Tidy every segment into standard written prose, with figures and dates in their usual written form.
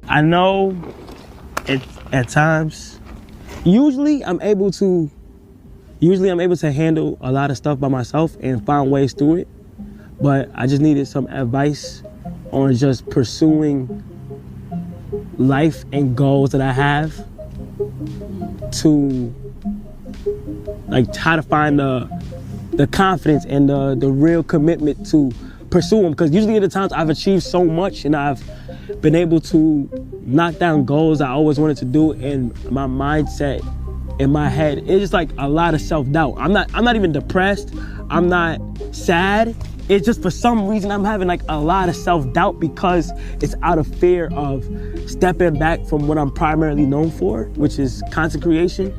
I know at times, usually I'm able to handle a lot of stuff by myself and find ways through it. But I just needed some advice on just pursuing life and goals that I have to like how to find the confidence and the real commitment to pursue them. Because usually at the times I've achieved so much and I've been able to knock down goals I always wanted to do, and my mindset in my head, it's just like a lot of self-doubt. I'm not even depressed. I'm not sad. It's just for some reason I'm having like a lot of self-doubt because it's out of fear of stepping back from what I'm primarily known for, which is content creation,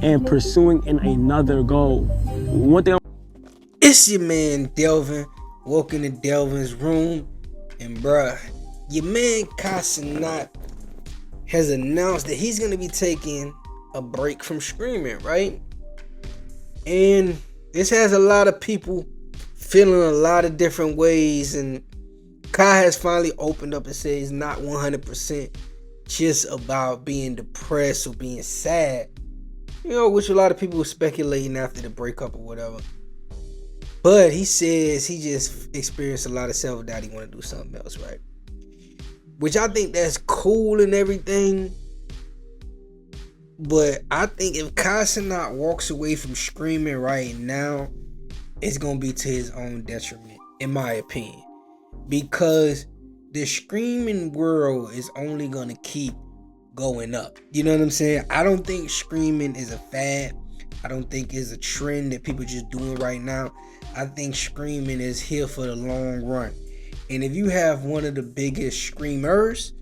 and pursuing another goal. One thing. It's your man Delvin. Welcome to Delvin's room. And bruh, your man Kai Cenat has announced that he's gonna be taking a break from screaming, right? And this has a lot of people feeling a lot of different ways, and Kai has finally opened up and said he's not 100% just about being depressed or being sad, which a lot of people were speculating after the breakup or whatever. But he says he just experienced a lot of self-doubt. He want to do something else, right? Which I think that's cool and everything. But I think if Kai Cenat walks away from screaming right now, it's going to be to his own detriment, in my opinion. Because the screaming world is only going to keep going up. You know what I'm saying? I don't think screaming is a fad. I don't think it's a trend that people just doing right now. I think screaming is here for the long run. And if you have one of the biggest screamers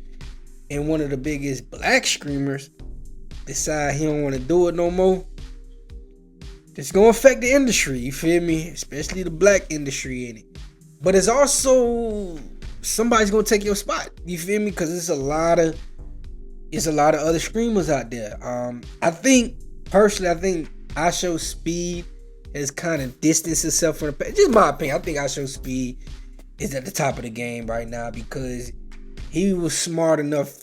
and one of the biggest black screamers decide he don't want to do it no more, it's going to affect the industry, you feel me? Especially the black industry in it. But it's also somebody's going to take your spot, you feel me? Because it's a lot of other screamers out there. I think I Show Speed has kind of distanced itself from the past. Just my opinion. I think I Show Speed is at the top of the game right now because he was smart enough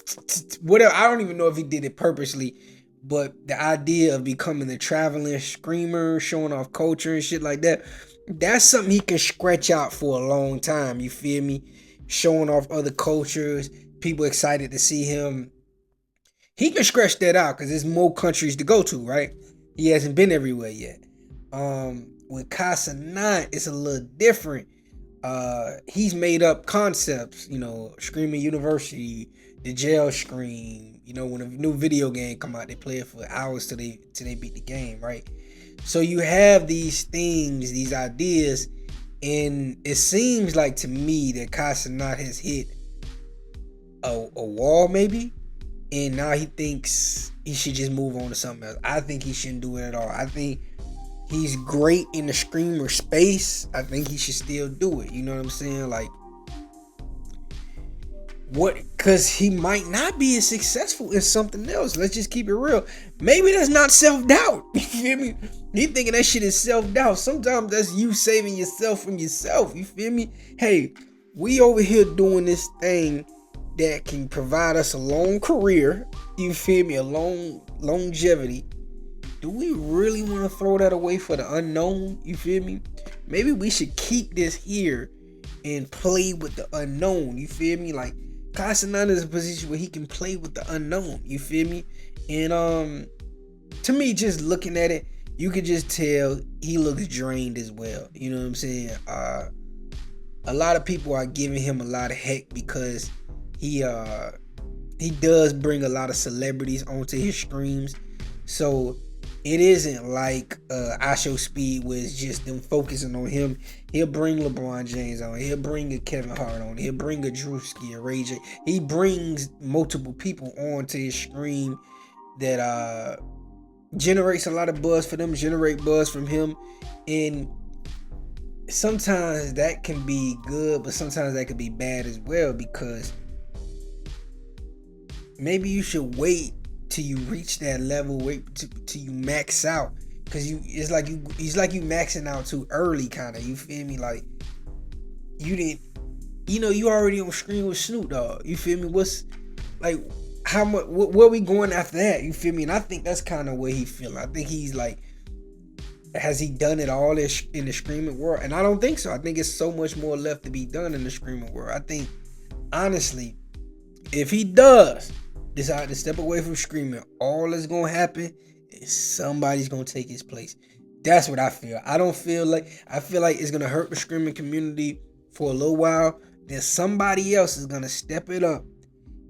whatever. I don't even know if he did it purposely, but the idea of becoming the traveling screamer, showing off culture and shit like that, that's something he can stretch out for a long time, you feel me? Showing off other cultures, people excited to see him. He can stretch that out because there's more countries to go to, right? He hasn't been everywhere yet. With Kai Cenat, it's a little different. He's made up concepts, Screaming University, the jail scream. When a new video game come out, they play it for hours till they beat the game, right? So you have these things, these ideas, and it seems like to me that Kai Cenat has hit a wall maybe, and now he thinks he should just move on to something else. I think he shouldn't do it at all. I think he's great in the screamer space. I think he should still do it. You know what I'm saying? Like, because he might not be as successful as something else. Let's just keep it real. Maybe that's not self-doubt. You feel me? You thinking that shit is self-doubt. Sometimes that's you saving yourself from yourself. You feel me? Hey, we over here doing this thing that can provide us a long career. You feel me? A long longevity. Do we really want to throw that away for the unknown? You feel me? Maybe we should keep this here and play with the unknown. You feel me? Like, Kai Cenat is in a position where he can play with the unknown. You feel me? And to me, just looking at it, you could just tell he looks drained as well. You know what I'm saying? A lot of people are giving him a lot of heck because he does bring a lot of celebrities onto his streams. So it isn't like I Show Speed was just them focusing on him. He'll bring LeBron James on. He'll bring a Kevin Hart on. He'll bring a Drewski, a Ray J. He brings multiple people onto his stream that generates a lot of buzz for them, generate buzz from him. And sometimes that can be good, but sometimes that can be bad as well, because maybe you should wait till you reach that level, wait till you max out, because it's like you maxing out too early, kind of. You feel me? Like, you didn't, you already on screen with Snoop Dogg. You feel me? Like, how much? Where we going after that? You feel me? And I think that's kind of where he feeling. I think he's like, has he done it all in the streaming world? And I don't think so. I think it's so much more left to be done in the streaming world. I think, honestly, if he does decide to step away from streaming, all that's gonna happen is somebody's gonna take his place. That's what I feel. I feel like it's gonna hurt the streaming community for a little while. Then somebody else is gonna step it up,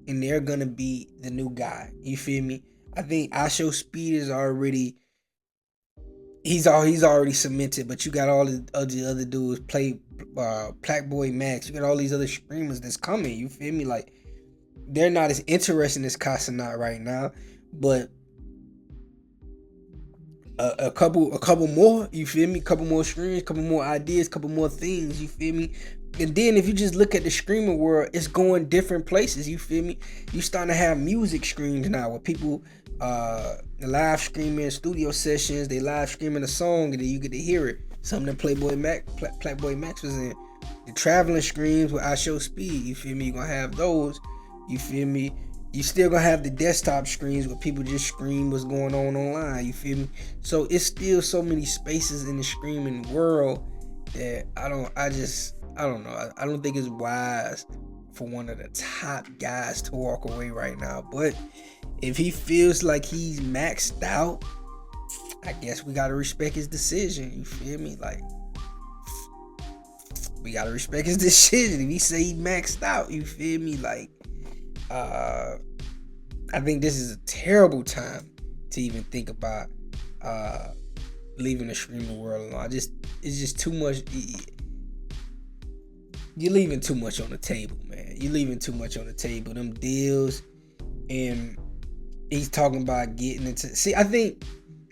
and they're gonna be the new guy. You feel me? I think iShow Speed is already. He's already cemented, but you got all the other dudes play Black Boy Max. You got all these other streamers that's coming. You feel me? Like, they're not as interesting as Kai Cenat right now, but a couple more. You feel me? Couple more streams, couple more ideas, couple more things. You feel me? And then if you just look at the streaming world, it's going different places. You feel me? You starting to have music streams now where people live streaming studio sessions. They live streaming a song and then you get to hear it. Something that Playboy Max was in. The traveling streams with iShow Speed. You feel me? You're gonna have those. You feel me? You still gonna have the desktop screens where people just scream what's going on online. You feel me? So it's still so many spaces in the streaming world that I don't know. I don't think it's wise for one of the top guys to walk away right now. But if he feels like he's maxed out, I guess we gotta respect his decision. You feel me? Like, we gotta respect his decision. If he say he maxed out, you feel me? Like, I think this is a terrible time to even think about leaving the streaming world alone. It's just too much. You're leaving too much on the table, man. You're leaving too much on the table. Them deals, and he's talking about getting into. See, I think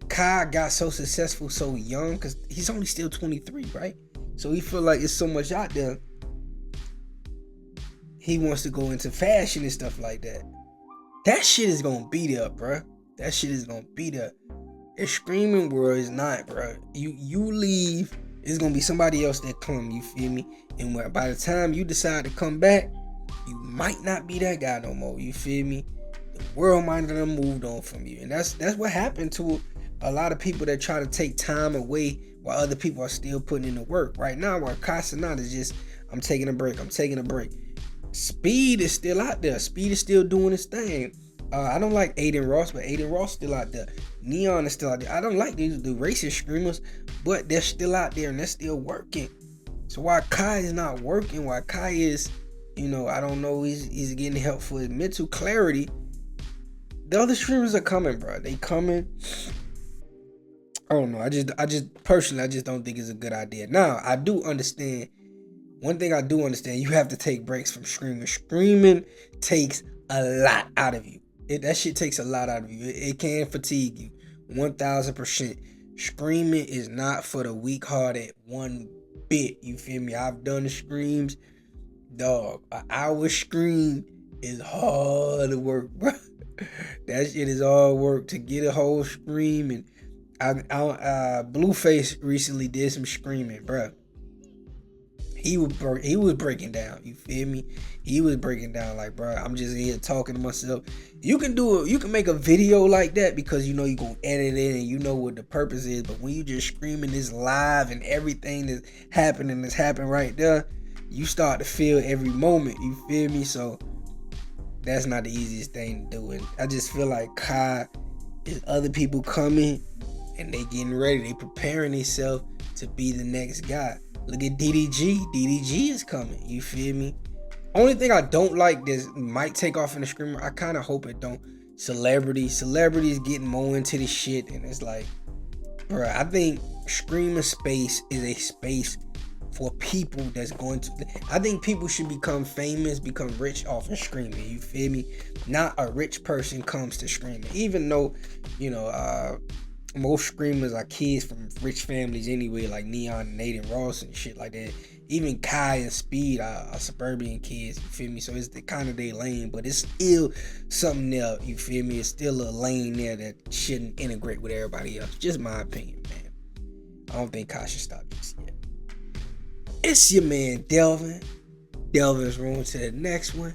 Kai got so successful so young because he's only still 23, right? So he feel like it's so much out there. He wants to go into fashion and stuff like that. That shit is gonna be there, bro. That shit is gonna be there. The streaming world is not, bro. You leave, it's gonna be somebody else that come. You feel me? And by the time you decide to come back, you might not be that guy no more. You feel me? The world might have moved on from you, and that's what happened to a lot of people that try to take time away while other people are still putting in the work. Right now, where Kai Cenat is just, I'm taking a break. Speed is still out there. Speed is still doing his thing. I don't like Aiden Ross, but Aiden Ross still out there. Neon is still out there. I don't like the racist streamers, but they're still out there and they're still working. So why Kai is not working, why Kai is, I don't know, he's getting help for his mental clarity. The other streamers are coming, bro. They coming. I don't know. I just personally don't think it's a good idea. Now, I do understand. One thing I do understand, you have to take breaks from streaming. Streaming takes a lot out of you. That shit takes a lot out of you. It can fatigue you 1,000%. Streaming is not for the weak-hearted one bit. You feel me? I've done the streams. Dog, an hour stream is hard work, bro. That shit is hard work to get a whole stream. And Blueface recently did some streaming, bro. He was breaking down. You feel me? He was breaking down like, bro, I'm just here talking to myself. You can make a video like that because you gonna edit it and you know what the purpose is. But when you just screaming this live and everything that's happening right there, you start to feel every moment. You feel me? So that's not the easiest thing to do. And I just feel like Kai is other people coming and they getting ready. They preparing themselves to be the next guy. Look at DDG. DDG is coming. You feel me? Only thing I don't like this might take off in the streamer. I kind of hope it don't. Celebrities getting more into this shit, and it's like, bro, I think streamer space is a space for people that's going to. I think people should become famous, become rich off of streaming. You feel me? Not a rich person comes to streaming, even though, most streamers are kids from rich families anyway, like Neon and Aiden Ross and shit like that. Even Kai and Speed are suburban kids, you feel me? So it's the kind of their lane, but it's still something there, you feel me? It's still a lane there that shouldn't integrate with everybody else. Just my opinion, man. I don't think Kai should stop this yet. It's your man, Delvin. Delvin's room to the next one.